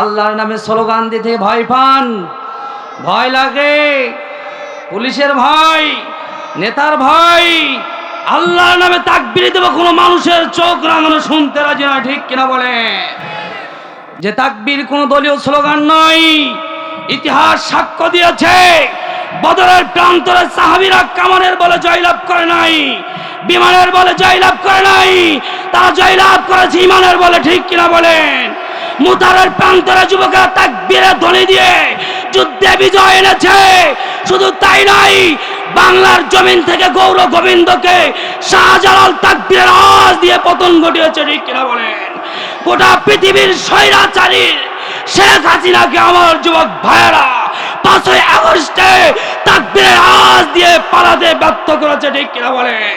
আল্লাহর নামে স্লোগান দিতে ভয় পান, ভয় লাগে, পুলিশের ভয়, নেতার ভয়। আল্লাহর নামে তাকবীর দেবো, কোনো মানুষের চোখ রাঙানো শুনতে রাজি নয়, ঠিক কিনা বলে? যে তাকবীর কোনো দলীয় স্লোগান নয়। ইতিহাস সাক্ষ্য দিয়েছে, বদরের প্রান্তরে সাহাবীরা কামানের বলে জয়লাভ করে নাই, বিমানের বলে জয়লাভ করে নাই, তারা জয়লাভ করেছে ইমানের বলে, ঠিক কিনা বলেন? মুতারের প্রান্তরে যুবকেরা তাকবীরের ধ্বনি দিয়ে যুদ্ধে বিজয় এনেছে। শুধু তাই নয়, বাংলার জমিন থেকে গৌর গোবিন্দকে শাহজালাল তাকবীরের আওয়াজ দিয়ে পতন ঘটিয়েছে, ঠিক কিনা বলেন? গোটা পৃথিবীর স্বৈরাচারীর শেখ হাসিনাকে আমার যুবক ভাইয়েরা 5ই আগস্টে তাকবীরের আওয়াজ দিয়ে পালাতে ব্যর্থ করেছে, ঠিক কিনা বলেন?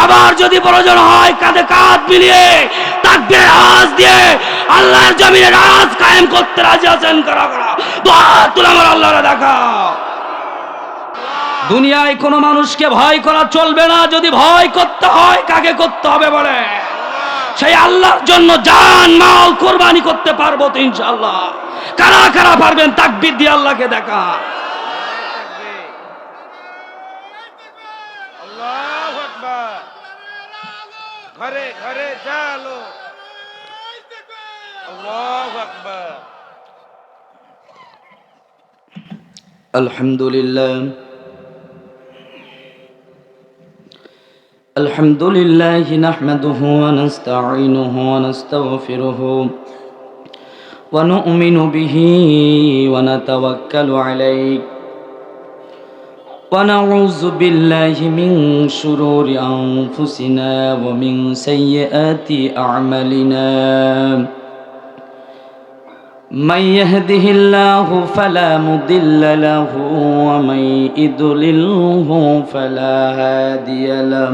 আবার যদি প্রয়োজন হয় কাঁধে কাঁধ মিলিয়ে তাকবীরের আওয়াজ দিয়ে আল্লাহর জমিনে রাজ কায়েম করতে রাজি আছেন কারা কারা? দোয়া তুলে আমার আল্লাহরে দেখা। দুনিয়ায় কোনো মানুষকে ভয় করা চলবে না। যদি ভয় করতে হয় কাকে করতে হবে বলে? সেই আল্লাহর জন্য জান মাল কোরবানি করতে পারবো তো ইনশাআল্লাহ। কারা কারা পারবেন তাকবীর দিয়ে আল্লাহকে দেখা? আল্লাহু আকবার। ঘরে ঘরে চলো, আল্লাহু আকবার। আলহামদুলিল্লাহ, الحمد لله نحمده ونستعينه ونستغفره ونؤمن به ونتوكل عليه ونعوذ بالله من شرور أنفسنا ومن سيئات أعمالنا من يهده الله فلا مضل له ومن يضلله فلا هادي له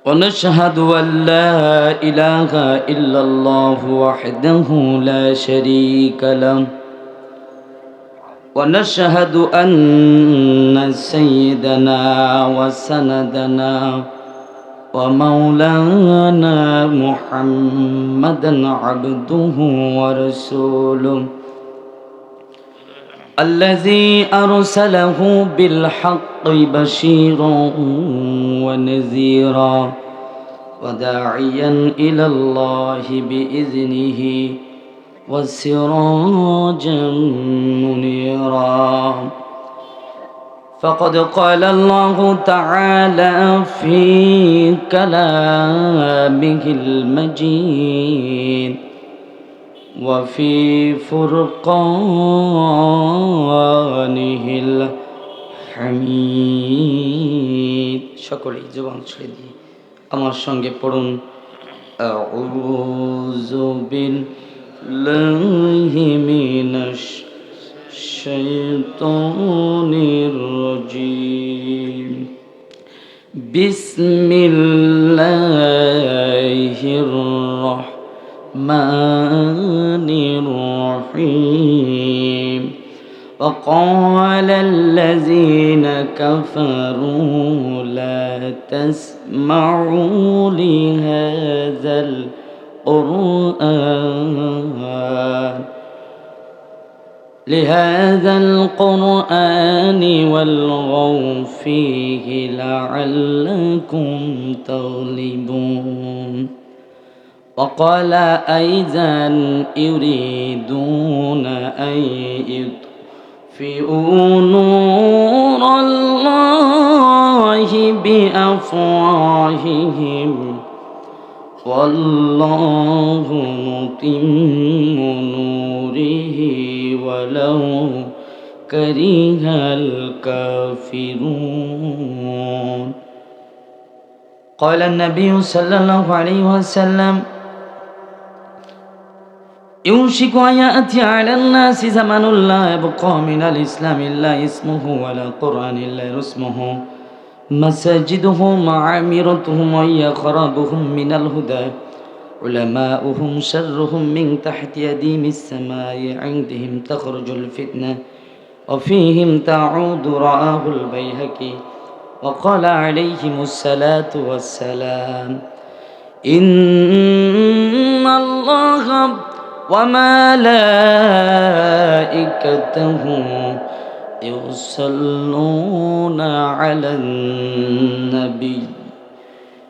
ونشهد أن لا إله إلا الله وحده لا شريك له ونشهد أن سيدنا وسندنا ومولانا محمدا عبده ورسوله الذي أرسله بالحق بشيرا ونذيرا وداعيا إلى الله بإذنه وسراجا منيرا فقد قال الله تعالى في كلامه المجيد وفي فرقانه الحميد সকলেই জবান ছেড়ে দিয়ে আমার সঙ্গে পড়ুন আউযু বিল্লাহি মিনাশ শাইতানির রাজিম বিসমিল্লাহির রাহমানির রহিম وقال الذين كفروا لا تسمعوا لهذا القرآن والغوا فيه لعلكم تغلبون وقال أيضا يريدون أن يطفئوا نور الله بأفواههم والله متم نوره ولو كره الكافرون قال النبي صلى الله عليه وسلم يوشك أن يأتي على الناس زمن لا يبقى من الإسلام إلا اسمه ولا قرآن إلا رسمه مساجدهم عامرتهم وهي خرابهم من الهدى علماؤهم شرهم من تحت يديم السماء عندهم تخرج الفتنة وفيهم تعود رآه البيهقي وقال عليهم الصلاة والسلام إن الله وملائكته يصلون على النبي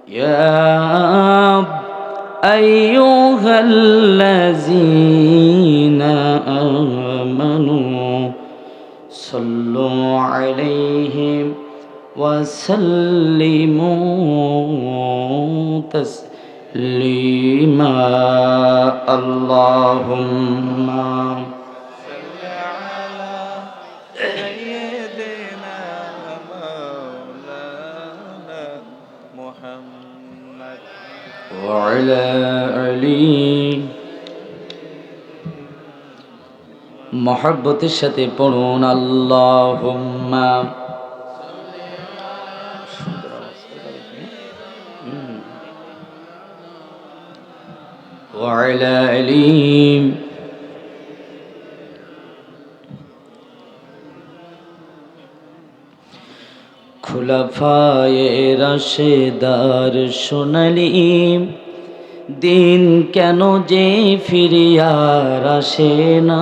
يا أيها الذين آمنوا صلوا عليه وسلموا تسليما اللهم صل على سيدنا مولانا محمد وعلى آله মহব্বতের সাথে পড়ুন আল্লাহুম্মা وعلى آله খুলাফায়ে রাশেদার সোনালী দিন কেন যে ফিরিয়ার আসে না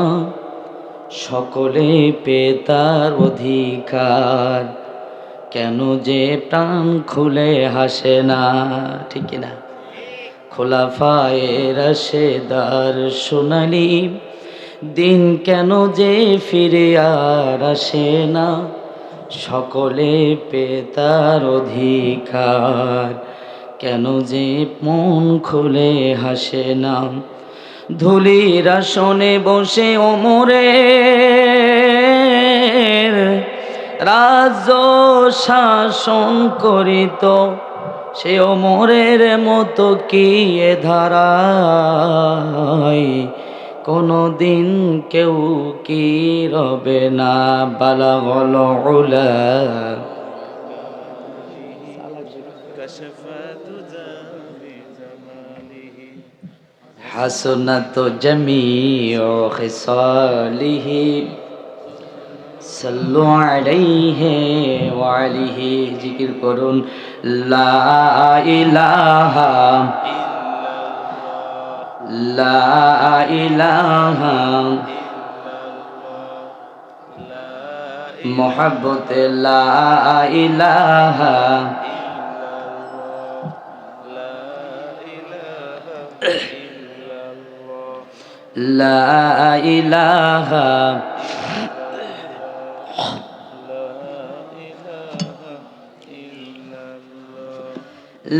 সকলে পেতার অধিকার কেন যে প্রাণ খুলে হাসে না ঠিক না খোলাফায়ে রাশেদার সোনালী দিন কেন যে ফিরে আর আসে না সকলে পেতার অধিকার কেন যে মন খুলে হাসে না ধুলির আসনে বসে ওমরের রাজ্য শাসন করিত সে ওমরের মতো কি এ ধারায় কোনো দিন কেউ কি রবে না বালাগল উলা كشف دجى بجماله حسنت جميع خصاله সাল্লু আলাইহি ওয়া আলিহি জিকির করুন লা ইলাহা লা ইলাহা মোহাব্বত লা ইলাহা লা ইলাহা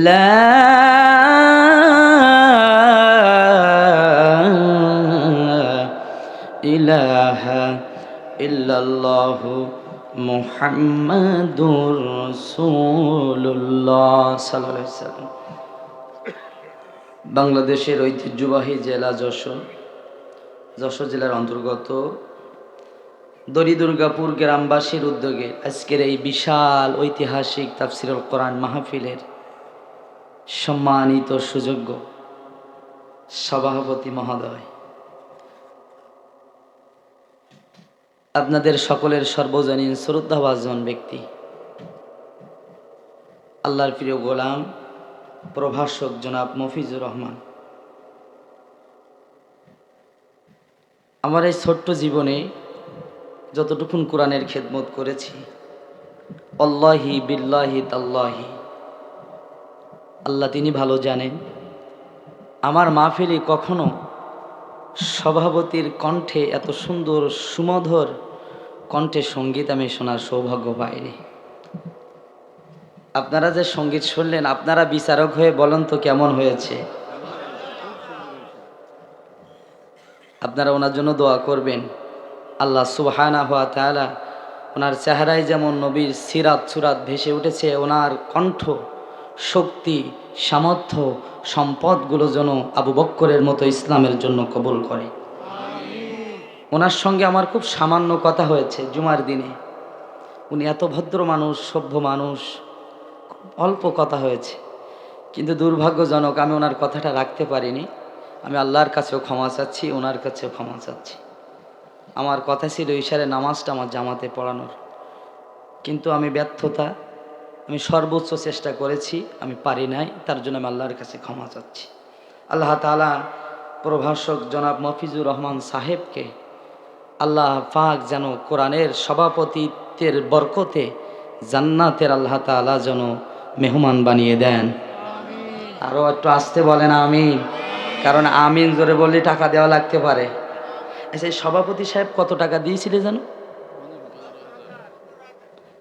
لا إله إلا الله محمد رسول الله صلى الله عليه وسلم বাংলাদেশের ঐতিহ্যবাহী জেলা যশোর জেলার অন্তর্গত দড়ি-দুর্গাপুর গ্রামবাসীর উদ্যোগে আজকের এই বিশাল ঐতিহাসিক তাফসীরুল কোরআন মাহফিলের সম্মানিত সুযোগ্য সভাপতি মহোদয়, আপনাদের সকলের সর্বজনীন শ্রদ্ধাভাজন ব্যক্তি, আল্লাহর প্রিয় গোলাম প্রভাষক জনাব মফিজুর রহমান, আমার এই ছোট্ট জীবনে যতটুকুন কোরআনের খেদমত করেছি, আল্লাহি বিল্লাহি তাল্লাহি, আল্লাহ তিনি ভালো জানেন, আমার মাহফিলে কখনো সভাপতির কণ্ঠে এত সুন্দর সুমধুর কণ্ঠে সঙ্গীত আমি শোনার সৌভাগ্য পাইনি। আপনারা যে সঙ্গীত শুনলেন, আপনারা বিচারক হয়ে বলেন তো কেমন হয়েছে। আপনারা ওনার জন্য দোয়া করবেন, আল্লাহ সুবহানাহু ওয়া তাআলা ওনার চেহারায় যেমন নবীর সিরাত সুরাত ভেসে উঠেছে, ওনার কণ্ঠ, শক্তি, সামর্থ্য, সম্পদগুলো যেন আবু বক্করের মতো ইসলামের জন্য কবুল করে। ওনার সঙ্গে আমার খুব সামান্য কথা হয়েছে জুমার দিনে। উনি এত ভদ্র মানুষ, সভ্য মানুষ, খুব অল্প কথা হয়েছে, কিন্তু দুর্ভাগ্যজনক আমি ওনার কথাটা রাখতে পারিনি। আমি আল্লাহর কাছেও ক্ষমা চাচ্ছি, ওনার কাছেও ক্ষমা চাচ্ছি। আমার কথা ছিল ইশারে নামাজটা আমার জামাতে পড়ানোর, কিন্তু আমি ব্যর্থতা আমি সর্বোচ্চ চেষ্টা করেছি, আমি পারি নাই, তার জন্য আমি আল্লাহর কাছে ক্ষমা চাচ্ছি। আল্লাহ তাআলা প্রভাষক জনাব মফিজুর রহমান সাহেবকে আল্লাহ পাক যেন কোরআনের সভাপতিত্বের বরকতে জান্নাতের আল্লাহ তাআলা যেন মেহমান বানিয়ে দেন। আরও একটু আসতে বলেন আমিন, কারণ আমিন জোরে বললে টাকা দেওয়া লাগতে পারে। আচ্ছা, এই সভাপতি সাহেব কত টাকা দিয়েছিলে জানো?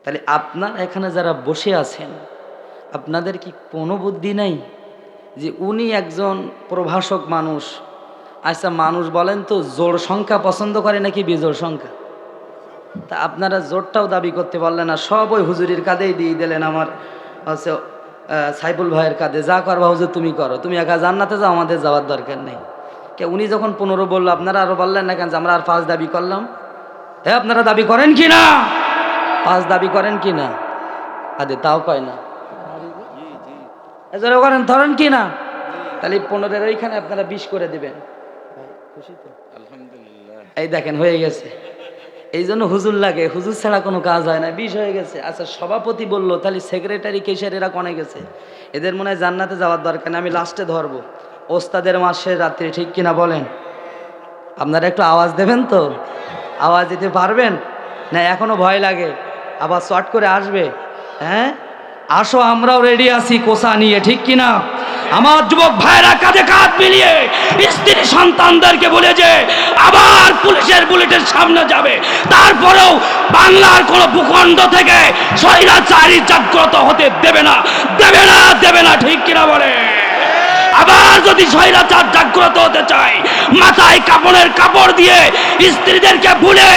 তাহলে আপনার এখানে যারা বসে আছেন, আপনাদের কি কোনো বুদ্ধি নাই যে উনি একজন প্রভাষক মানুষ? আচ্ছা মানুষ বলেন তো, জোড় সংখ্যা পছন্দ করে নাকি বিজোড় সংখ্যা? তা আপনারা জোরটাও দাবি করতে পারলেন না, সব ওই হুজুরির কাঁধেই দিয়ে দিলেন, আমার হচ্ছে সাইফুল ভাইয়ের কাঁধে। যা করবা হুজুর তুমি করো, তুমি একা জান্নাতে যাও, আমাদের যাওয়ার দরকার নেই। কে উনি যখন 15 বললো, আপনারা আরো বললেন না কেন যে আমরা আর 5 দাবি করলাম? হ্যাঁ, আপনারা দাবি করেন কি না? 5 দাবি করেন কি না? আদে তাও কয় না, এজন্য করেন ধরেন কি না? তাহলে 15-এর ওইখানে আপনারা 20 করে দিবেন। খুশি তো? আলহামদুলিল্লাহ। এই দেখেন হয়ে গেছে। এই জন্য হুজুর লাগে, হুজুর ছাড়া কোনো কাজ হয় না। 20 হয়ে গেছে। আচ্ছা সভাপতি বললো, তাহলে সেক্রেটারি কেশার এরা কনে গেছে? এদের মনে হয় জান্নাতে যাওয়ার দরকার নেই, আমি লাস্টে ধরবো। ওস্তাদের মাসের রাত্রি, ঠিক কিনা বলেন? আপনারা একটু আওয়াজ দেবেন তো? আওয়াজ দিতে পারবেন না? এখনো ভয় লাগে, আবার শর্ট করে আসবে। হ্যাঁ আসো, আমরাও রেডি আছি কোষা নিয়ে, ঠিক কিনা? আমার যুবক ভাইরা কাঁধে কাঁধ মিলিয়ে স্ত্রী সন্তানদেরকে বলে যে আবার পুলিশের বুলেটের সামনে যাবে, তারপরেও বাংলার কোন ভূখণ্ড থেকে স্বৈরাচারী জাগ্রত হতে দেবে না, দেবে না, দেবে না, ঠিক কিনা বলে? আবার যদি স্বৈরাচার জাগ্রত হতে চায়, মাথায় কাপড়ের কাপড় দিয়ে স্ত্রীদেরকে ভুলে,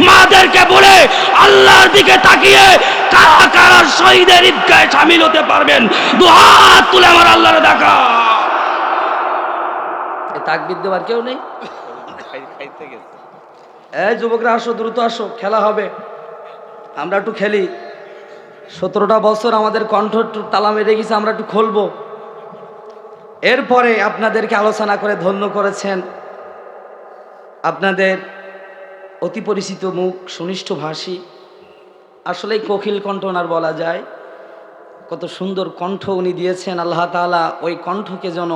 মাদেরকে ভুলে আল্লাহর দিকে তাকিয়ে কারা কারা শহীদের ঈদগাহে শামিল হতে পারবেন? দুহাত তুলে আমার আল্লাহর দেখা। তাকবীর দেওয়ার কেউ নেই? খাইতে গেছে। এই যুবকরা আসো, দ্রুত আসো, খেলা হবে, আমরা একটু খেলি। 17টা বছর আমাদের কণ্ঠ একটু তালা মেরে গেছে, আমরা একটু খুলবো। এরপরে আপনাদেরকে আলোচনা করে ধন্য করেছেন আপনাদের অতি পরিচিত মুখ, সুনিষ্ঠ ভাষী, আসলেই কোকিল কণ্ঠ ওনার বলা যায়। কত সুন্দর কণ্ঠ উনি দিয়েছেন। আল্লাহ তাআলা ওই কণ্ঠকে যেন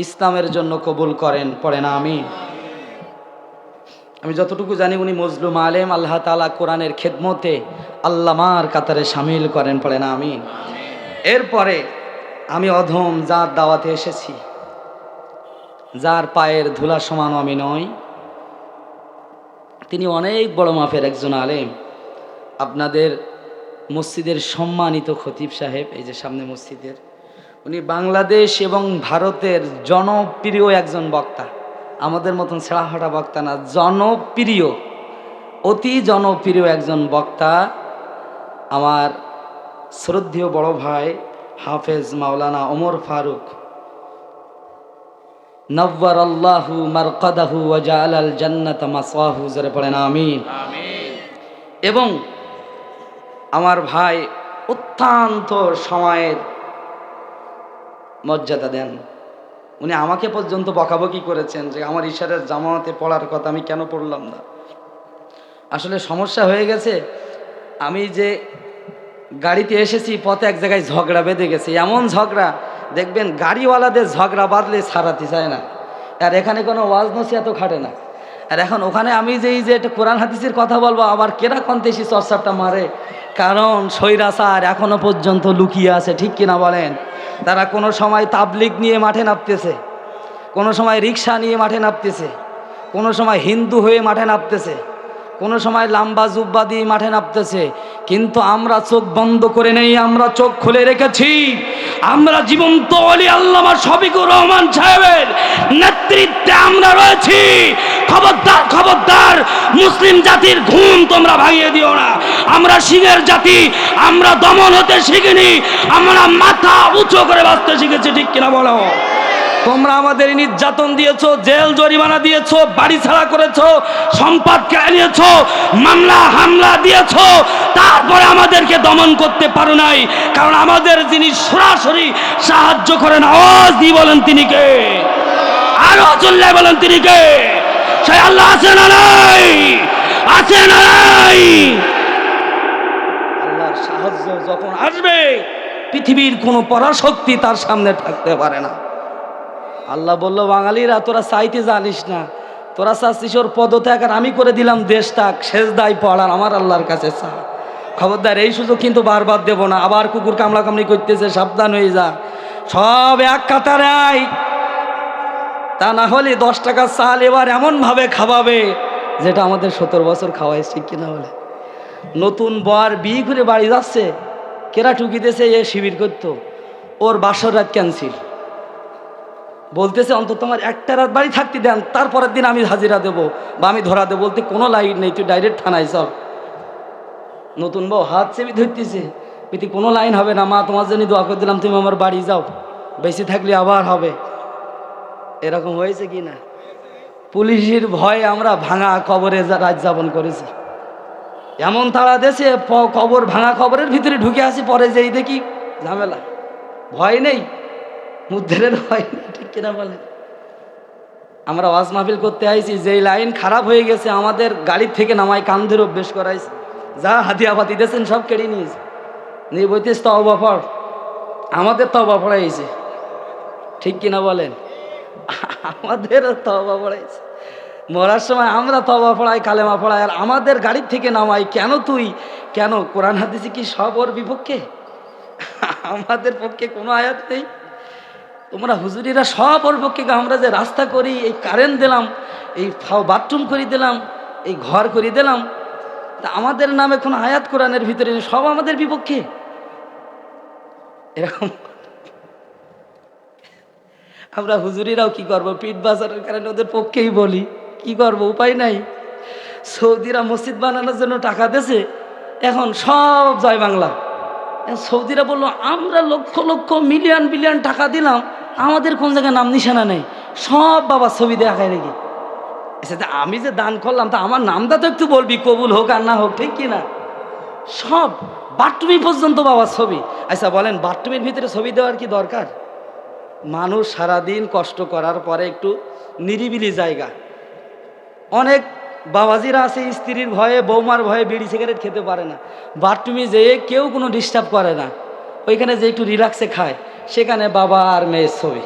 ইসলামের জন্য কবুল করেন, পড়ে না আমি। আমি যতটুকু জানি উনি মজলুম আলেম, আল্লাহ তাআলা কোরআনের খেদমতে আল্লামার কাতারে শামিল করেন, পড়ে না আমি। এরপরে আমি অধম যার দাওয়াতে এসেছি, যার পায়ের ধুলা সমানও আমি নই, তিনি অনেক বড় মাপের একজন আলেম, আপনাদের মসজিদের সম্মানিত খতিব সাহেব, এই যে সামনে মসজিদের, উনি বাংলাদেশ এবং ভারতের জনপ্রিয় একজন বক্তা। আমাদের মতন ছেঁড়াফাটা বক্তা না, জনপ্রিয়, অতি জনপ্রিয় একজন বক্তা। আমার শ্রদ্ধেয় বড় ভাই হাফেজ মাওলানা ওমর ফারুক, নব্বারাল্লাহু মারকাদাহু ওয়া জাআলাল জান্নাতা মাসওয়াহু, জোরে পড়েন আমিন। এবং আমার ভাই অত্যন্ত সময়ের মর্যাদা দেন। উনি আমাকে পর্যন্ত বকাবকি করেছেন যে আমার ইশারের জামাতে পড়ার কথা, আমি কেন পড়লাম না। আসলে সমস্যা হয়ে গেছে, আমি যে গাড়িতে এসেছি পথে এক জায়গায় ঝগড়া বেঁধে গেছে, এমন ঝগড়া দেখবেন গাড়িওয়ালাদের ঝগড়া বাঁধলে ছাড়াতে চায় না, আর এখানে কোনো ওয়াজ নসিহত খাটে না। আর এখন ওখানে আমি যে এই যে একটা কোরআন হাদিসের কথা বলবো, আবার কেরা কন্তেসি চর্চাটা মারে, কারণ স্বৈরাচার এখনো পর্যন্ত লুকিয়ে আছে, ঠিক কিনা বলেন? তারা কোনো সময় তাবলিগ নিয়ে মাঠে নামতেছে, কোনো সময় রিক্সা নিয়ে মাঠে নামতেছে, কোনো সময় হিন্দু হয়ে মাঠে নামতেছে, কোনো সময় লাম্বা জুব্বা দিয়ে মাঠে নামতেছে। কিন্তু আমরা চোখ বন্ধ করে নেই, আমরা চোখ খুলে রেখেছি। আমরা জীবন্ত ওলি আল্লামা শফিকুর রহমান সাহেবের নেতৃত্বে আমরা রয়েছি। খবরদার, খবরদার, মুসলিম জাতির ঘুম তোমরা ভাঙিয়ে দিও না। আমরা সিংহের জাতি, আমরা দমন হতে শিখিনি, আমরা মাথা উঁচু করে বাঁচতে শিখেছি, ঠিক কিনা বলো? তোমরা আমাদের নির্যাতন দিয়েছো, জেল জরিমানা দিয়েছো, বাড়ি ছাড়া করেছো, সম্পদ কেড়ে নিয়েছো, মামলা হামলা দিয়েছো, তারপরে আমাদেরকে দমন করতে পারো নাই। কারণ আমাদের যিনি সরাসরি সাহায্য করেন, আওয়াজ দিয়ে বলেন তিনি কে? আরো চললে বলেন তিনি কে? সেই আল্লাহ আছে না নাই? আছে না নাই? আল্লাহর সাহায্য যখন আসবে পৃথিবীর কোনো পরাশক্তি তার সামনে থাকতে পারে না। আল্লাহ বলল, বাঙালিরা তোরা চাইতে জানিস না, তোরা চাচ্ছিস ওর পদত্যাগ, আর আমি করে দিলাম দেশটাক, সেজদায় পড়ার আমার আল্লাহর কাছে চা। খবরদার, এই সুযোগ কিন্তু বারবার দেব না। আবার কুকুর কামড়া কামড়ি করতেছে, সাবধান হয়ে যা। সব এক কাতারে আয়, তা না হলে 10 টাকার চাল এবার এমনভাবে খাওয়াবে যেটা আমাদের 70 বছর খাওয়াই, ঠিক কিনা বলে। নতুন বর বিয়ে করে বাড়ি যাচ্ছে, কেরা ঠুকিতেছে এ শিবির করতো, ওর বাসর রাত ক্যান্সেল, বলতেছে অন্তত তোমার একটা রাত বাড়ি থাকতে দেন, তারপরের দিন আমি হাজিরা দেবো বা আমি ধরা দেবো। বলতে কোনো লাইন নেই, তুই ডাইরেক্ট থানায় চল। নতুন বউ হাত চেপে ধরতেছে, পিতি কোনো লাইন হবে না, মা তোমার জন্য দোয়া করে দিলাম, তুমি আমার বাড়ি যাও, বেশি থাকলে আবার হবে। এরকম হয়েছে কি না? পুলিশের ভয়ে আমরা ভাঙা কবরে রাত যাপন করেছি। এমন তাড়া দেশে কবর, ভাঙা কবরের ভিতরে ঢুকে আসি, পরে যেই দেখি ঝামেলা। ভয় নেই, মুদ্রের ভয় নেই, ঠিক কিনা বলেন? আমরা ওয়াজ মাহফিল করতে আইছি, যেই লাইন খারাপ হয়ে গেছে আমাদের গাড়ির থেকে নামায় কান্ধের অভ্যেস করাইছে, যা হাতিয়াপাতি দিয়েছেন সব কেড়ে নিয়েছে, নিয়ে বইতেছে তওবা পড়। আমাদের তওবা পড়াইছে, ঠিক কিনা বলেন? আমাদেরও তওবা পড়াইছে। মরার সময় আমরা তওবা পড়াই, কালেমা পড়াই, আর আমাদের গাড়ির থেকে নামাই। কেন তুই কেন? কোরআন হাদিসে কি সব ওর বিপক্ষে? আমাদের পক্ষে কোনো আয়াত নেই। তোমরা হুজুরিরা সব ওর পক্ষে। আমরা যে রাস্তা করি, এই কারেন্ট দিলাম, এই বাথরুম করে দিলাম, এই ঘর করে দিলাম, তা আমাদের নামে কোনো আয়াত কোরআনের ভিতরে নেই, সব আমাদের বিপক্ষে। এরকম আমরা হুজুরিরাও কি করব? পিঠ বাজারের কারণে ওদের পক্ষেই বলি, কি করব, উপায় নাই। সৌদিরা মসজিদ বানানোর জন্য টাকা দিয়েছে, এখন সব জয় বাংলা। সৌদিরা বললো আমরা লক্ষ লক্ষ মিলিয়ন বিলিয়ন টাকা দিলাম, আমাদের কোন জায়গায় নাম নিশানা নেই, সব বাবা ছবি দেখায় নাকি। আমি যে দান করলাম, তা আমার নামটা তো একটু বলবি, কবুল হোক আর না হোক, ঠিক কিনা? সব বাথরুমই পর্যন্ত বাবা ছবি। আচ্ছা বলেন, বাথরুমের ভিতরে ছবি দেওয়ার কি দরকার? মানুষ সারাদিন কষ্ট করার পরে একটু নিরিবিলি জায়গা, অনেক বাবাজিরা আছে স্ত্রীর ভয়ে, বৌমার ভয়ে বিড়ি সিগারেট খেতে পারে না, বাথরুমে যেয়ে কেউ কোনো ডিস্টার্ব করে না, ওইখানে যে একটু রিল্যাক্সে খায়, সেখানে বাবা আর মেয়ের ছবি।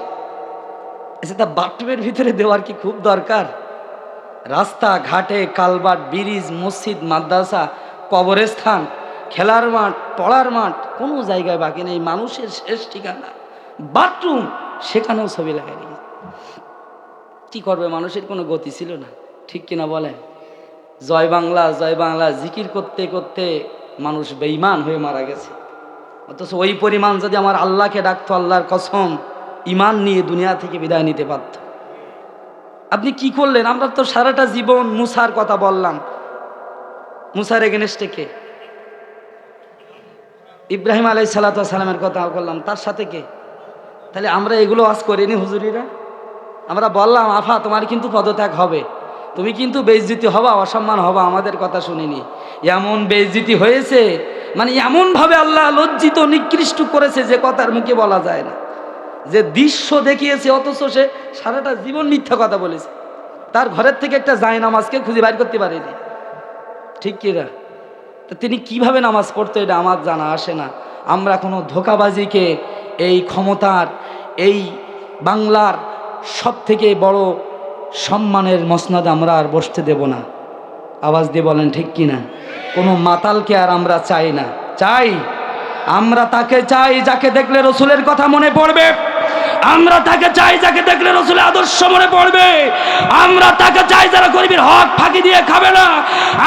আচ্ছা, তা বাথরুমের ভিতরে দেওয়ার কি খুব দরকার? রাস্তা ঘাটে, কালভার্ট, ব্রিজ, মসজিদ, মাদ্রাসা, কবরস্থান, খেলার মাঠ, পড়ার মাঠ, কোনো জায়গায় বাকি নেই। মানুষের শেষ ঠিকানা বাথরুম, সেখানেও ছবি লাগাই রেখেছে। কি করবে? মানুষের কোনো গতি ছিল না, ঠিক কিনা বলেন? জয় বাংলা জয় বাংলা জিকির করতে করতে মানুষ বেঈমান হয়ে মারা গেছে। অথচ ওই পরিমাণ যদি আমার আল্লাহকে ডাকতো, আল্লাহর কসম, ইমান নিয়ে দুনিয়া থেকে বিদায় নিতে পারত। আপনি কি করলেন? আমরা তো সারাটা জীবন মুসার কথা বললাম। মুসার এগেনস্টে কে? ইব্রাহিম আলাইহিস সালামের কথা বললাম, তার সাথে কে? তাহলে আমরা এগুলো আজ করিনি হুজুরিরা? আমরা বললাম আফা তোমার কিন্তু পদত্যাগ হবে, তুমি কিন্তু বেইজ্জতি হবা, অসম্মান হবা, আমাদের কথা শুনিনি। এমন বেইজ্জতি হয়েছে, মানে এমনভাবে আল্লাহ লজ্জিত নিকৃষ্ট করেছে যে কথার মুখে বলা যায় না। যে দৃশ্য দেখিয়েছে, অথচ সে সারাটা জীবন মিথ্যা কথা বলেছে। তার ঘরের থেকে একটা জায়নামাজকে খুঁজে বাইর করতে পারেনি, ঠিক কিনা? তো তিনি কিভাবে নামাজ পড়তো এটা আমার জানা আসে না। আমরা কোনো ধোঁকাবাজিকে এই ক্ষমতার, এই বাংলার সব থেকে বড় সম্মানের মসনদে আমরা আর বসতে দেব না। আওয়াজ দিয়ে বলেন ঠিক কিনা? কোনো মাতালকে আর আমরা চাই না। চাই আমরা তাকে চাই যাকে দেখলে রসুলের কথা মনে পড়বে। আমরা তাকে চাই যাকে দেখলে রসুলের আদর্শ মনে পড়বে। আমরা তাকে চাই যারা গরিবের হক ফাঁকি দিয়ে খাবে না।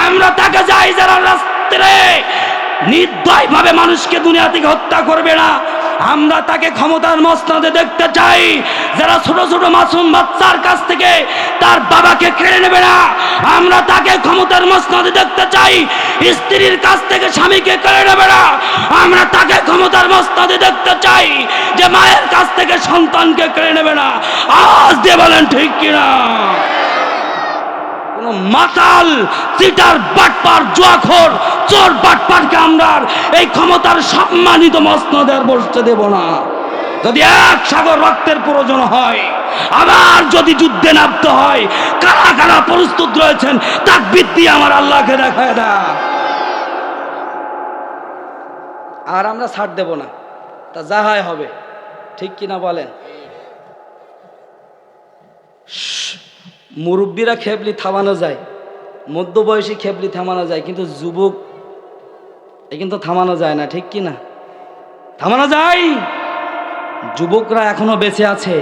আমরা তাকে চাই যারা রাস্তায় নির্দয়ভাবে মানুষকে দুনিয়া থেকে হত্যা করবে না। আমরা তাকে ক্ষমতার মসনদে দেখতে চাই যারা ছোট ছোট মাসুম বাচ্চার কাছ থেকে তার বাবাকে কেড়ে নেবে না। আমরা তাকে ক্ষমতার মসনদে দেখতে চাই স্ত্রীর কাছ থেকে স্বামীকে কেড়ে নেবে না। আমরা তাকে ক্ষমতার মসনদে দেখতে চাই যে মায়ের কাছ থেকে সন্তানকে কেড়ে নেবে না। আওয়াজ দিয়ে বলেন ঠিক কিনা? কোন মাতাল, চিটার, বাটপার, জুয়াখোর, চোর বাটপারকে আমরা এই ক্ষমতার সম্মানিত মসনদে আর বসতে দেব না। যদি এক সাগর রক্তের প্রয়োজন হয়, আবার যদি যুদ্ধে নামতে হয়, কারা কারা প্রস্তুত রয়েছেন তাকবীর দিয়ে আমার আল্লাহকে দেখায় দেয়। আর আমরা ছাড় দেব না, তা যা হয় হবে, ঠিক কিনা বলেন? মুরব্বীরা খেবলি থামানো যায়, মধ্যবয়সী খেবলি থামানো যায়, কিন্তু যুবক কিন্তু থামানো যায় না, ঠিক কিনা? থামানো যায়? যুবকরা এখনো বেঁচে আছে,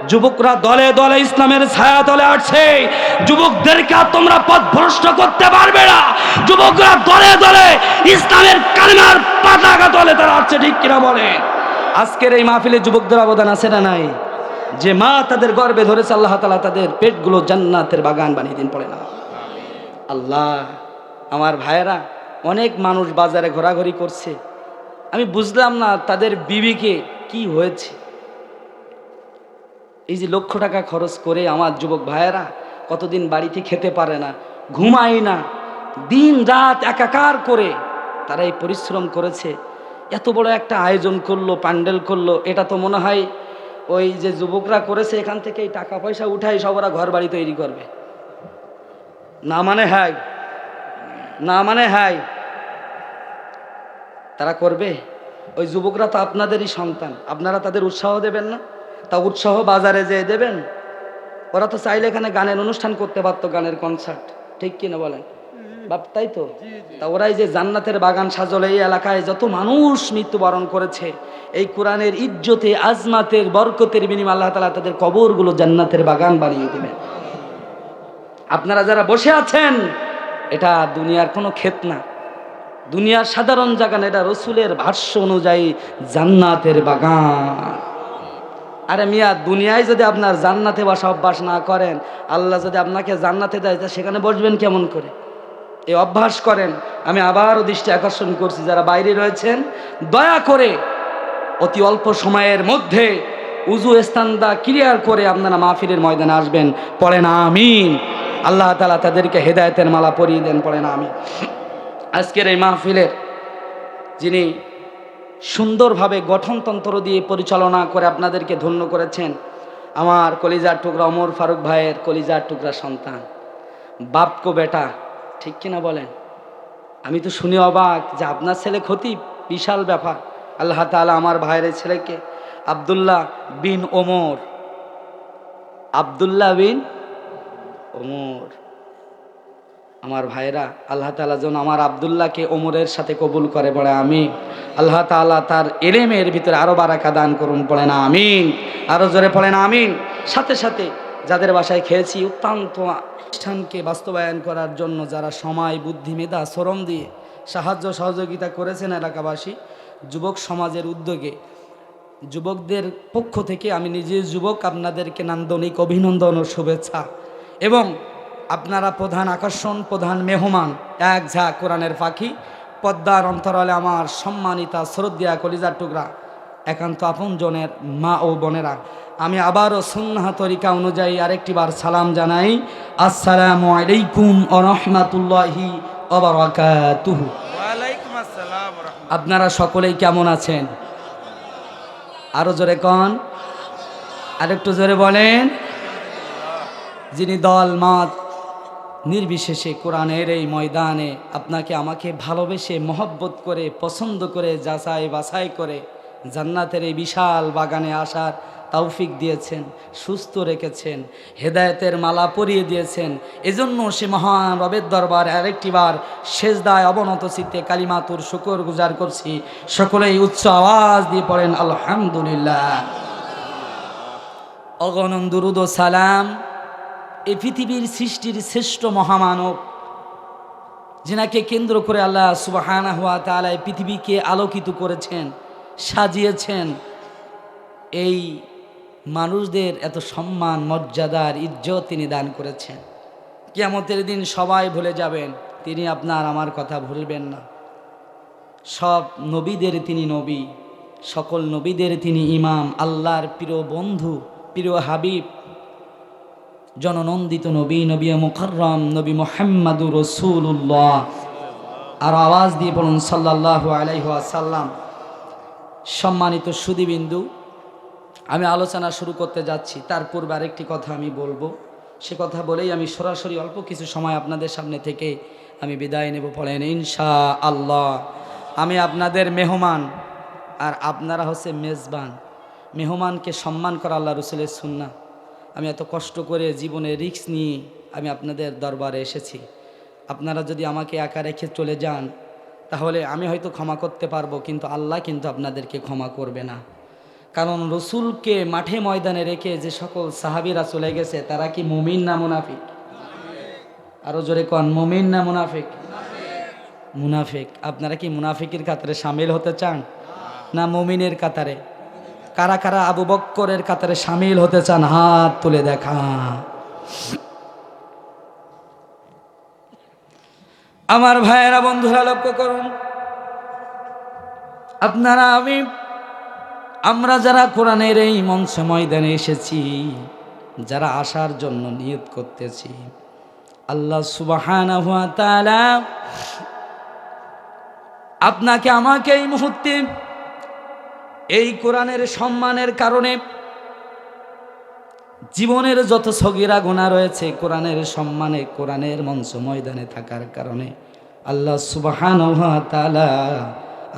যুবকরা দলে দলে ইসলামের ছায়া তলে আসছে। যুবকদেরকে তোমরা পথভ্রষ্ট করতে পারবে না। যুবকরা দলে দলে ইসলামের কালিমার পতাকা তলে তারা আসছে, ঠিক কিনা বলে? আজকের এই মাহফিলে যুবকদের অবদান আছে না নাই? যে মা তাদের গর্ভে ধরেছে, আল্লাহ তাআলা তাদের পেটগুলো জান্নাতের বাগান বানিয়ে দিন, পড়ে না আল্লাহ। আমার ভাইয়েরা, অনেক মানুষ বাজারে ঘোরাঘুরি করছে, আমি বুঝলাম না তাদের বিবিকে কি হয়েছে। এই যে লক্ষ টাকা খরচ করে আমার যুবক ভাইয়েরা কতদিন বাড়িতে খেতে পারে না, ঘুমায় না, দিন রাত একাকার করে তারা এই পরিশ্রম করেছে, এত বড় একটা আয়োজন করলো, প্যান্ডেল করলো। এটা তো মনে হয় ওই যে যুবকরা করেছে এখান থেকে এই টাকা পয়সা উঠাই সব ওরা ঘর বাড়ি তৈরি করবে। না মানে হ্যাঁ, না মানে হ্যাঁ, তারা করবে। ওই যুবকরা তো আপনাদেরই সন্তান, আপনারা তাদের উৎসাহ দেবেন না? তা উৎসাহ বাজারে যেয়ে দেবেন। ওরা তো চাইলে এখানে গানের অনুষ্ঠান করতে পারতো, গানের কনসার্ট, ঠিক কিনা বলেন বাপ? তাই তো। তা ওরাই যে জান্নাতের বাগান সাজলে, এই এলাকায় যত মানুষ মৃত্যুবরণ করেছে, এই কোরআনের ইজ্জতে আজমাতের বরকতের বিনিময়ে আল্লাহ তাআলা তাদের কবরগুলো জান্নাতের বাগান বানিয়ে দেবেন। আপনারা যারা বসে আছেন, এটা দুনিয়ার কোনো ক্ষেত না, দুনিয়ার সাধারণ জায়গা না, এটা রসুলের ভাষ্য অনুযায়ী জান্নাতের বাগান। আরে মিয়া, দুনিয়ায় যদি আপনার জান্নাতে বসা অভ্যাস না করেন, আল্লাহ যদি আপনাকে জান্নাতে দেয়, তা সেখানে বসবেন কেমন করে? এই অভ্যাস করেন। আমি আবারও দৃষ্টি আকর্ষণ করছি, যারা বাইরে রয়েছেন দয়া করে অতি অল্প সময়ের মধ্যে উজু স্থানটা ক্লিয়ার করে আপনারা মাহফিলের ময়দানে আসবেন, পড়েন আমিন। আল্লাহ তাআলা তাদেরকে হেদায়েতের মালা পরিয়ে দেন, পড়েন আমিন। আজকের এই মাহফিলের যিনি সুন্দরভাবে গঠনতন্ত্র দিয়ে পরিচালনা করে আপনাদেরকে ধন্য করেছেন, আমার কলিজার টুকরা ওমর ফারুক ভাইয়ের কলিজার টুকরা সন্তান, বাপ কো বেটা, ঠিক কিনা বলেন? আমি তো শুনে অবাক যে আপনার ছেলে খতিব, বিশাল ব্যাপার। আল্লাহ তাআলা আমার ভাইয়ের ছেলেকে আব্দুল্লাহ বিন ওমর, আব্দুল্লাহ বিন ওমর, আমার ভাইরা, আল্লাহ তাআলা যেন আমার আব্দুল্লাহকে ওমরের সাথে কবুল করে, পড়ে আমিন। আল্লাহ তাআলা তার ইলমের ভিতরে আরো বারাকা দান করুন, পড়ে না আমিন। আরো জোরে পড়েন আমিন। সাথে সাথে যাদের বাসায় খেয়েছি, অত্যন্ত অনুষ্ঠানকে বাস্তবায়ন করার জন্য যারা সময়, বুদ্ধি, মেধা, শ্রম দিয়ে সাহায্য সহযোগিতা করেছেন এলাকাবাসী, যুবক সমাজের উদ্যোগে, যুবকদের পক্ষ থেকে আমি নিজে যুবক, আপনাদেরকে নান্দনিক অভিনন্দন ও শুভেচ্ছা। এবং আপনারা প্রধান আকর্ষণ, প্রধান মেহমান, এক ঝাঁক কোরআনের পাখি, পদ্মার অন্তরালে আমার সম্মানিতা শ্রদ্ধা কলিজার টুকরা একান্ত আপনজনের মা ও বোনেরা, আমি আবারও সুন্নাহ তরিকা অনুযায়ী আরেকটি বার সালাম জানাই। আসসালামু আলাইকুম ওয়া রাহমাতুল্লাহি ওয়া বারাকাতুহু। ওয়ালাইকুম আসসালাম ওয়া রাহমাতুল্লাহ। আপনারা সকলেই কেমন আছেন? আরো জোরে কন, আরেকটু জোরে বলেন। যিনি দল মত নির্বিশেষে কোরআনের এই ময়দানে আপনাকে আমাকে ভালোবেসে, মহব্বত করে, পছন্দ করে, যাচাই বাছাই করে জান্নাতের এই বিশাল বাগানে আসার তৌফিক দিয়েছেন, সুস্থ রেখেছেন, হেদায়েতের মালা পরিয়ে দিয়েছেন, এজন্য সে মহান রবের দরবারে আরেকটি বার সেজদায় অবনত চিত্তে কালিমাতুর শুকর গুজার করছি। সকলেই উচ্চ আওয়াজ দিয়ে পড়েন আলহামদুলিল্লাহ। অগণন দুরুদ ও সালাম এই পৃথিবীর সৃষ্টির শ্রেষ্ঠ মহামানব, যিনাকে কেন্দ্র করে আল্লাহ সুবহানাহু ওয়া তাআলা এই পৃথিবীকে আলোকিত করেছেন, সাজিয়েছেন। এই মানুষদের এত সম্মান, মর্যাদার ইজ্জত তিনি দান করেছেন। কিয়ামতের দিন সবাই ভুলে যাবেন, তিনি আপনার আমার কথা ভুলবেন না। সব নবীদের তিনি নবী, সকল নবীদের তিনি ইমাম, আল্লাহর প্রিয় বন্ধু, প্রিয় হাবিব, জননন্দিত নবী, নবী মুকাররম, নবী মুহাম্মাদুর রাসূলুল্লাহ। আর আওয়াজ দিয়ে বলুন সাল্লাল্লাহু আলাইহি ওয়াসাল্লাম। সম্মানিত সুধীবিন্দু, আমি আলোচনা শুরু করতে যাচ্ছি, তার পূর্বে আরেকটি কথা আমি বলবো। সে কথা বলেই আমি সরাসরি অল্প কিছু সময় আপনাদের সামনে থেকে আমি বিদায় নেব, পড়েন ইনশাআল্লাহ। আমি আপনাদের মেহমান আর আপনারা হচ্ছে মেজবান। মেহমানকে সম্মান করা আল্লাহ রসুলের সুন্নাহ। আমি এত কষ্ট করে জীবনে রিস্ক নিয়ে আমি আপনাদের দরবারে এসেছি। আপনারা যদি আমাকে একা রেখে চলে যান তাহলে আমি হয়তো ক্ষমা করতে পারবো, কিন্তু আল্লাহ কিন্তু আপনাদেরকে ক্ষমা করবে না। কারণ রসুলকে মাঠে ময়দানে রেখে যে সকল সাহাবীরা চলে গেছে তারা কি মুমিন না মুনাফিক? আরো জোরে কন, মুমিন না মুনাফিক? মুনাফিক। আপনারা কি মুনাফিকের কাতারে সামিল হতে চান না মুমিনের কাতারে? কারা কারা আবু বক্করের কাতারে সামিল হতে চান হাত তুলে দেখা। আমার ভাইয়েরা, বন্ধুরা, লক্ষ্য করুন, আপনারা আমরা যারা কোরআনের এই মঞ্চ ময়দানে এসেছি, যারা আসার জন্য নিয়ত করতেছি, আল্লাহ সুবহানাহু ওয়া তাআলা আপনাকে আমাকে এই মুহূর্তে এই কোরআনের সম্মানের কারণে, জীবনের যত সগীরা গুনাহ রয়েছে কোরআনের সম্মানে, কোরআনের মঞ্চ ময়দানে থাকার কারণে আল্লাহ সুবহানাহু ওয়া তাআলা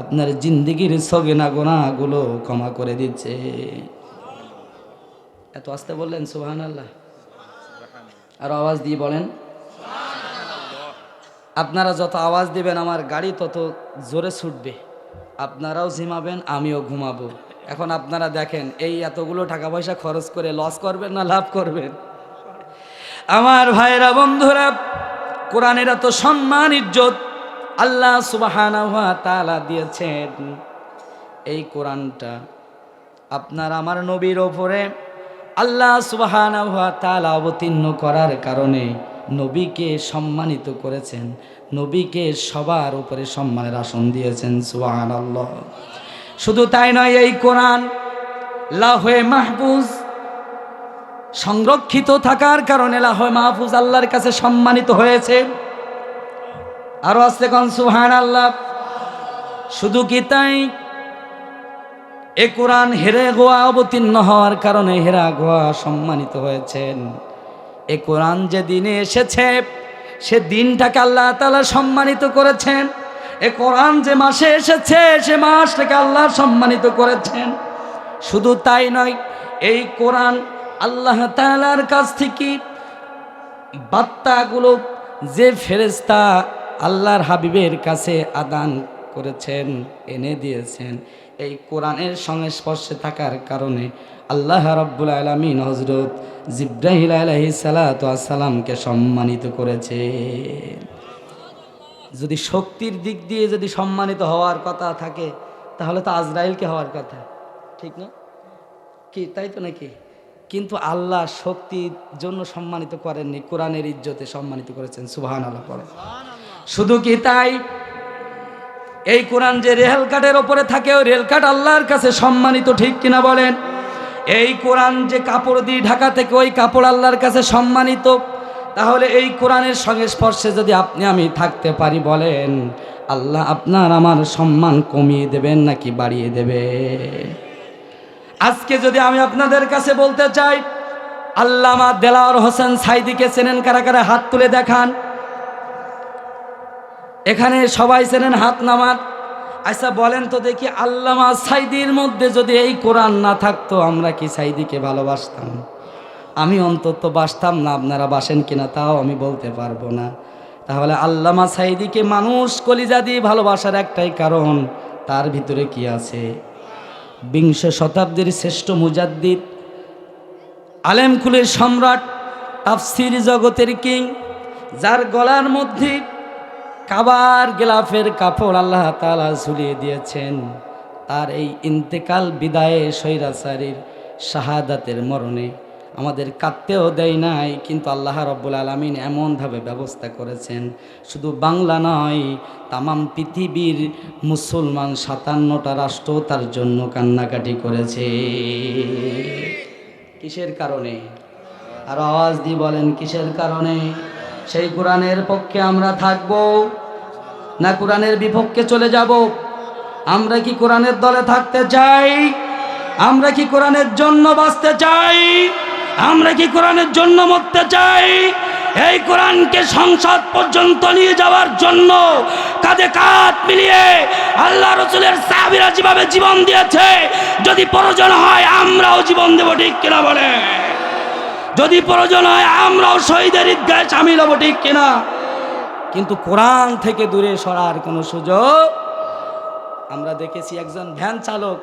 আপনার জিন্দেগির সগীরা গুনাহগুলো ক্ষমা করে দিচ্ছে। এত আস্তে বললেন সুবহানাল্লাহ? আর আওয়াজ দিয়ে বলেন। আপনারা যত আওয়াজ দিবেন আমার গাড়ি তত জোরে ছুটবে, আপনারাও ঝিমাবেন, আমিও ঘুমাবো। এখন আপনারা দেখেন, এই এতগুলো টাকা পয়সা খরচ করে লস করবেন না লাভ করবেন? আমার ভাইরা, বন্ধুরা, কোরআনের এত সম্মান ইজ্জত আল্লাহ সুবহানাহু ওয়া তাআলা দিয়েছেন। এই কোরআনটা আপনার আমার নবীর ওপরে আল্লাহ সুবহানাহু ওয়া তাআলা অবতীর্ণ করার কারণে নবীকে সম্মানিত করেছেন, নবীকে সবার উপরে সম্মানের আসন দিয়েছেন। সুবহানাল্লাহ। শুধু তাই নয়, এই কোরআন লাউহে মাহফুজ সংরক্ষিত থাকার কারণে লাউহে মাহফুজ আল্লাহর কাছে সম্মানিত হয়েছে। আরো আসতে কোন সুবহানাল্লাহ। শুধু কি তাই, এ কোরআন হেরে গোয়া অবতীর্ণ হওয়ার কারণে হেরা গোয়া সম্মানিত হয়েছেন। এ কোরআন যে দিনে এসেছে সে দিনটাকে আল্লাহ তাআলা সম্মানিত করেছেন। এ কোরআন যে মাসে এসেছে সে মাসটাকে আল্লাহ সম্মানিত করেছেন। শুধু তাই নয়, এই কোরআন আল্লাহ তাআলার কাছ থেকে বার্তাগুলো যে ফেরেশতা আল্লাহর হাবিবের কাছে আদান করেছেন, এনে দিয়েছেন, এই কোরআনের সংস্পর্শে থাকার কারণে আল্লাহ রাব্বুল আলামিন হযরত জিবরাইল আলাইহিস সালাতু ওয়াস সালামকে সম্মানিত করেছে। যদি শক্তির দিক দিয়ে যদি সম্মানিত হওয়ার কথা থাকে তাহলে তো আজরাইলকে হওয়ার কথা, ঠিক না? কি তাই তো নাকি? কিন্তু আল্লাহ শক্তির জন্য সম্মানিত করেননি, কোরআনের ইজ্জতে সম্মানিত করেছেন। সুবহানাল্লাহ পড়ে। শুধু কি তাই, এই কোরআন যে রেলকাটের ওপরে থাকে ওই রেলকাট আল্লাহর কাছে সম্মানিত, ঠিক কিনা বলেন? এই কোরআন যে কাপড় দিয়ে ঢাকা থেকে ওই কাপড় আল্লাহর কাছে সম্মানিত। তাহলে এই কোরআনের সংস্পর্শে যদি আপনি আমি থাকতে পারি, বলেন আল্লাহ আপনার আমার সম্মান কমিয়ে দেবেন নাকি বাড়িয়ে দেবে? আজকে যদি আমি আপনাদের কাছে বলতে চাই, আল্লামা দেলাওয়ার হোসেন সাইদিকে চেনেন কারা কারা? হাত তুলে দেখান। এখানে সবাই চেনেন, হাত নামান। আচ্ছা বলেন তো দেখি, আল্লামা সাইদির মধ্যে যদি এই কোরআন না থাকতো আমরা কি সাইদিকে ভালোবাসতাম? আমি অন্তত বাসতাম না, আপনারা বাসেন কিনা তাও আমি বলতে পারবো না। তাহলে আল্লামা সাইদিকে মানুষ কলিজা দিয়ে ভালোবাসার একটাই কারণ, তার ভিতরে কি আছে? বিংশ শতাব্দীর শ্রেষ্ঠ মুজাদ্দিদ, আলেম কুলের সম্রাট, তাফসির জগতের কিং, যার গলার মধ্যে কাবার গেলাফের কাপড় আল্লাহ তাআলা ঝুলিয়ে দিয়েছেন, তার এই ইন্তেকাল বিদায়ে স্বৈরাচারীর শাহাদাতের মরণে আমাদের কাঁদতেও দেয় নাই, কিন্তু আল্লাহ রাব্বুল আলামিন এমনভাবে ব্যবস্থা করেছেন, শুধু বাংলা নয় তামাম পৃথিবীর মুসলমান 57টা রাষ্ট্র তার জন্য কান্নাকাটি করেছে। কিসের কারণে? আর আওয়াজ দিয়ে বলেন কিসের কারণে? সেই কোরআনের পক্ষে আমরা থাকব না কোরআনের বিপক্ষে চলে যাব? আমরা কি কোরআনের দলে থাকতে চাই? আমরা কি কোরআনের জন্য বাঁচতে চাই? আমরা কি কোরআনের জন্য মরতে চাই? এই কোরআনকে সংসদ পর্যন্ত নিয়ে যাওয়ার জন্য কাঁধে কাঁধ মিলিয়ে আল্লাহ রাসূলের সাহাবীরা যেভাবে জীবন দিয়েছে, যদি প্রয়োজন হয় আমরাও জীবন দেব, ঠিক কিনা বলে? যদি প্রয়োজন হয় আমরাও শহীদের ঈদগাহে শামিল হব, ঠিক কিনা? কিন্তু কোরআন থেকে দূরে সরার কোনো সুযোগ আমরা দেখেছি। একজন ভ্যান চালক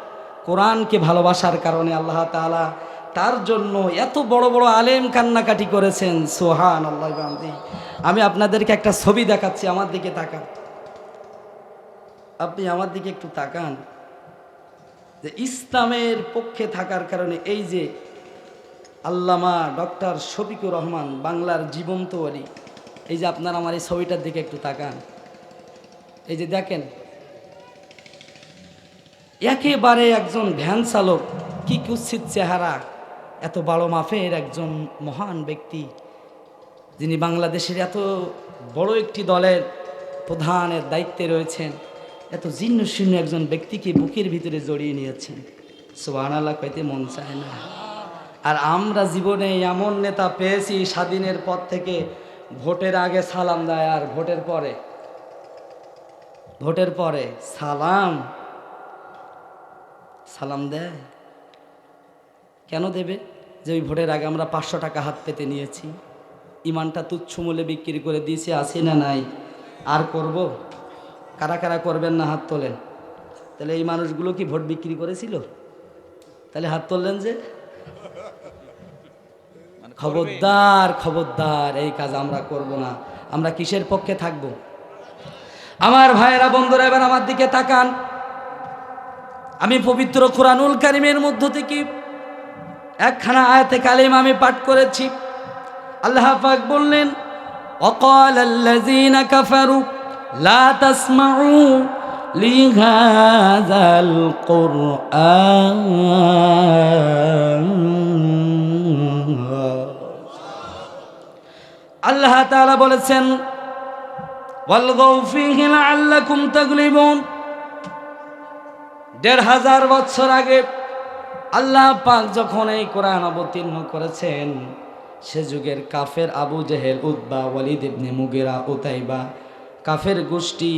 কোরআনকে ভালোবাসার কারণে আল্লাহ তাআলা তার জন্য এত বড় বড় আলেম কান্নাকাটি করেছেন। সুবহানাল্লাহ। আমি আপনাদেরকে একটা ছবি দেখাচ্ছি, আমার দিকে তাকান, আপনি আমার দিকে একটু তাকান। যে ইসলামের পক্ষে থাকার কারণে এই যে আল্লামা ডক্টর শফিকুর রহমান, বাংলার জীবন্ত ওলি, এই যে আপনার আমার এই ছবিটার দিকে একটু তাকান। এই যে দেখেন, একেবারে একজন ভ্যান চালক, কি কুৎসিত চেহারা, এত বড় মাপের একজন মহান ব্যক্তি, যিনি বাংলাদেশের এত বড় একটি দলের প্রধানের দায়িত্বে রয়েছেন, এত জীর্ণ শীর্ণ একজন ব্যক্তিকে বুকের ভিতরে জড়িয়ে নিয়েছেন। সুবহানাল্লাহ কইতে মন চায় না। আর আমরা জীবনে এমন নেতা পেয়েছি, স্বাধীনের পর থেকে ভোটের আগে সালাম দেয়, আর ভোটের পরে সালাম দেয়। কেন দেবে? যে ওই ভোটের আগে আমরা 500 টাকা হাত পেতে নিয়েছি, ইমানটা তুচ্ছ মূল্যে বিক্রি করে দিয়েছি, আছি না নাই? আর করব? কারা কারা করবেন না হাত তোলেন। তাহলে এই মানুষগুলো কি ভোট বিক্রি করেছিল? তাহলে হাত তুললেন যে? খবরদার, খবরদার, এই কাজ আমরা করব না। আমরা কিসের পক্ষে থাকব? আমার ভাইয়েরা, বন্ধুরা, এবার আমার দিকে তাকান। আমি পবিত্র কুরআনুল কারীমের মধ্য থেকে একখানা আয়াতে কালিমা আমি পাঠ করেছি। আল্লাহ পাক বললেন, ওয়াকালাল্লাযীনা কাফারু লা তাসমাউ লিহাযাল কুরআন। আল্লাহ তাআলা বলেছেন, ওয়ালগাউ ফীহি লাআল্লাকুম তাগলিবুন। ১৫০০ বছর আগে আল্লাহ পাক যখন এই কোরআন অবতীর্ণ করেছেন, সে যুগের কাফের আবু জেহেল, উতবা, ওয়ালিদ ইবনে মুগিরা, উতাইবা, কাফের গোষ্ঠী,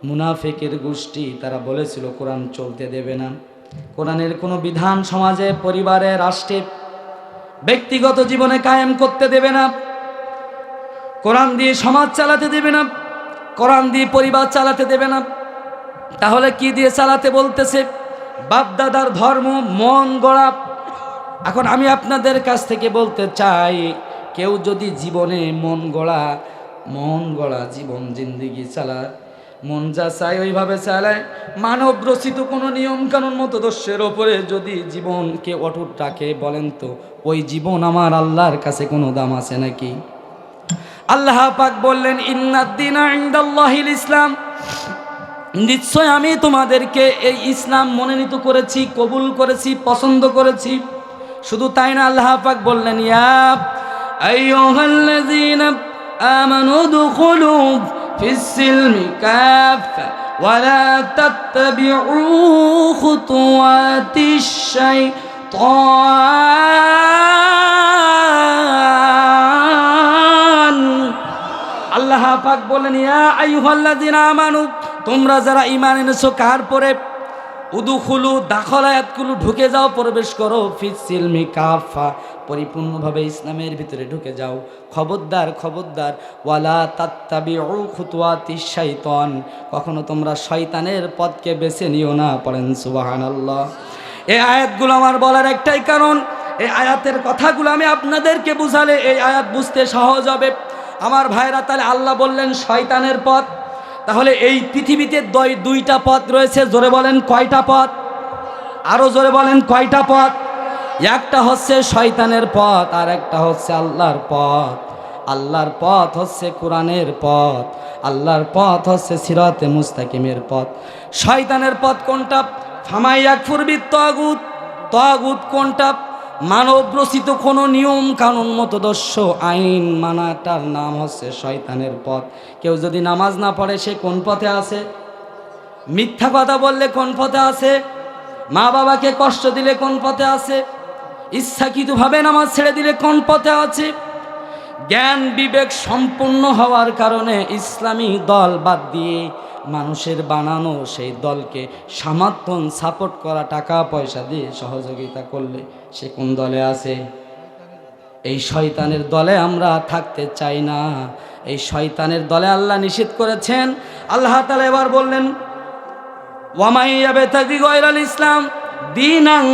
মুনাফিকের গোষ্ঠী, তারা বলেছিল কোরআন চলতে দেবে না। কোরআনের কোনো বিধান সমাজে, পরিবারে, রাষ্ট্রে, ব্যক্তিগত জীবনে কায়েম করতে দেবে না। কোরআন দিয়ে সমাজ চালাতে দেবে না, কোরআন দিয়ে পরিবার চালাতে দেবে না। তাহলে কি দিয়ে চালাতে বলতেছে? বাপদাদার ধর্ম, মন গড়া। এখন আমি আপনাদের কাছ থেকে বলতে চাই, কেউ যদি জীবনে মন গড়া জীবন জিন্দিগি চালায়, মন যা চায় ওইভাবে চালায়, মানব রচিত কোনো নিয়ম কানুন মতদর্শের ওপরে যদি জীবনকে অটুট রাখে, বলেন তো ওই জীবন আমার আল্লাহর কাছে কোনো দাম আছে নাকি? আল্লাহ পাক বললেন, ইন্নাদ-দীনা ইনদাল্লাহিল ইসলাম। নিশ্চয় আমি তোমাদেরকে এই ইসলাম মনোনীত করেছি, কবুল করেছি, পছন্দ করেছি। শুধু তাই না, আল্লাহ পাক বললেন, ইয়া আইয়ুহাল্লাযীনা আমানু দুখুলু ফিস-সিলমি কাফা ওয়া লা তাত্তাবিউ খুতুওয়াতিশ শাইতান। আল্লাহ পাক বলেন, ইয়া আইয়ুহাল্লাযীনা আমানু, তোমরা যারা ঈমান এনেছো, কার পরে? উদুখুলু, দাখল আয়াতগুলো, ঢুকে যাও, প্রবেশ করো, ফিস-সিলমি কাফা, পরিপূর্ণভাবে ইসলামের ভিতরে ঢুকে যাও। খবরদার, খবরদার, ওয়ালা তাত্তাবিউ খুতুওয়াতিশ শাইতান, কখনো তোমরা শয়তানের পথকে বেছে নিও না। পড়েন সুবহানাল্লাহ। এই আয়াতগুলো আমার বলার একটাই কারণ, এই আয়াতের কথাগুলো আমি আপনাদেরকে বুঝালে এই আয়াত বুঝতে সহজ হবে। আমার ভাইরা, তাহলে আল্লাহ বললেন শয়তানের পথ, তাহলে এই পৃথিবীতে দুইটা পথ রয়েছে। জোরে বলেন কয়টা পথ? আরো জোরে বলেন কয়টা পথ? একটা হচ্ছে শয়তানের পথ, আর একটা হচ্ছে আল্লাহর পথ। আল্লাহর পথ হচ্ছে কোরআনের পথ, আল্লাহর পথ হচ্ছে সিরাতে মুস্তাকিমের পথ। শয়তানের পথ কোনটা? ফামাই ইয়াকফুর বিত-তাগুত। তাগুত কোনটা? মানব রচিত কোনো নিয়ম কানুন মতদর্শ আইন মানাটার নাম হচ্ছে শয়তানের পথ। কেউ যদি নামাজ না পড়ে, সে কোন পথে আছে? মিথ্যা কথা বললে কোন পথে আছে? মা বাবাকে কষ্ট দিলে কোন পথে আছে? ইচ্ছাকৃতভাবে নামাজ ছেড়ে দিলে কোন পথে আছে? জ্ঞান বিবেক সম্পূর্ণ হওয়ার কারণে ইসলামী দল বাদ দিয়ে মানুষের বানানো সেই দলকে সমর্থন সাপোর্ট করা, টাকা পয়সা দিয়ে সহযোগিতা করলে সে কোন দলে আছে? এই শয়তানের দলে আমরা থাকতে চাই না। এই শয়তানের দলে আল্লাহ নিষেধ করেছেন। আল্লাহ তাআলা এবার বললেন, ওয়ামাই ইয়াবতাগি গায়রাল ইসলাম দীনান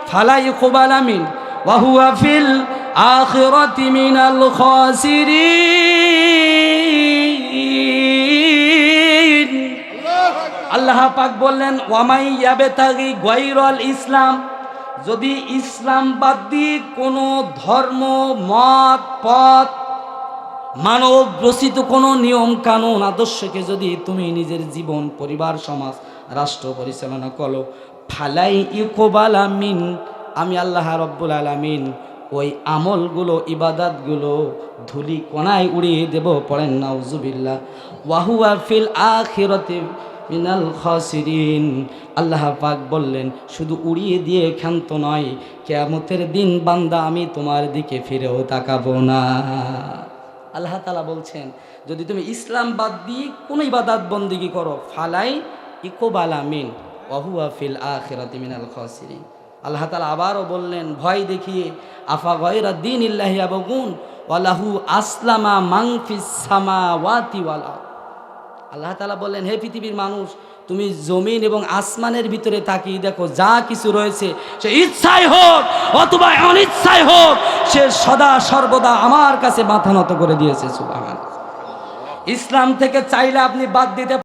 ফালা ইউকবালা মিন ওয়া হুয়া ফিল আখিরাতি মিনাল খাসিরিন। আল্লাহ পাক বললেন, ওয়ামাই ইয়াবতাগি গায়রাল ইসলাম, যদি ইসলাম বাদ দিয়ে কোনো ধর্ম, মত, পথ, মানব রচিত কোনো নিয়ম কানুন আদর্শকে যদি তুমি নিজের জীবন, পরিবার, সমাজ, রাষ্ট্র পরিচালনা করো, ফালাই ইউকবালা মিন, আমি আল্লাহ রব্বুল আলামিন ওই আমলগুলো, ইবাদতগুলো ধুলি কোনায় উড়িয়ে দেব। পড়েন নাউজুবিল্লাহ। ওয়াহুয়া ফিল আখিরাতি মিনাল খাসিরিন। আল্লাহ পাক বললেন, শুধু উড়িয়ে দিয়ে ক্ষান্ত নয়, কিয়ামতের দিন বান্দা আমি তোমার দিকে ফিরেও তাকাবো না। আল্লাহ তাআলা বলছেন, যদি তুমি ইসলাম বাদ দিয়ে কোনো ইবাদত বন্দেগী করো, ফালাই ইকবালা মিন ওয়া হুয়া ফিল আখিরাতি মিনাল খাসিরিন। আল্লাহ তাআলা আবারও বললেন ভয় দেখিয়ে, আফা গায়রা দীনিল্লাহি ইয়াবগুন ওয়া লাহু আসলামা মান ফিস সামাওয়াতি ওয়াল আরদ। আল্লাহ তাআলা বললেন, হে পৃথিবীর মানুষ, তুমি জমিন এবং আসমানের ভিতরে তাকিয়ে দেখো, যা কিছু রয়েছে সে ইচ্ছাই হোক অথবা অনিচ্ছাই হোক, সে সদা সর্বদা আমার কাছে মাথা নত করে দিয়েছে। সুবহানাল্লাহ। ইসলাম থেকে চাইলে আপনি বাদ দিতে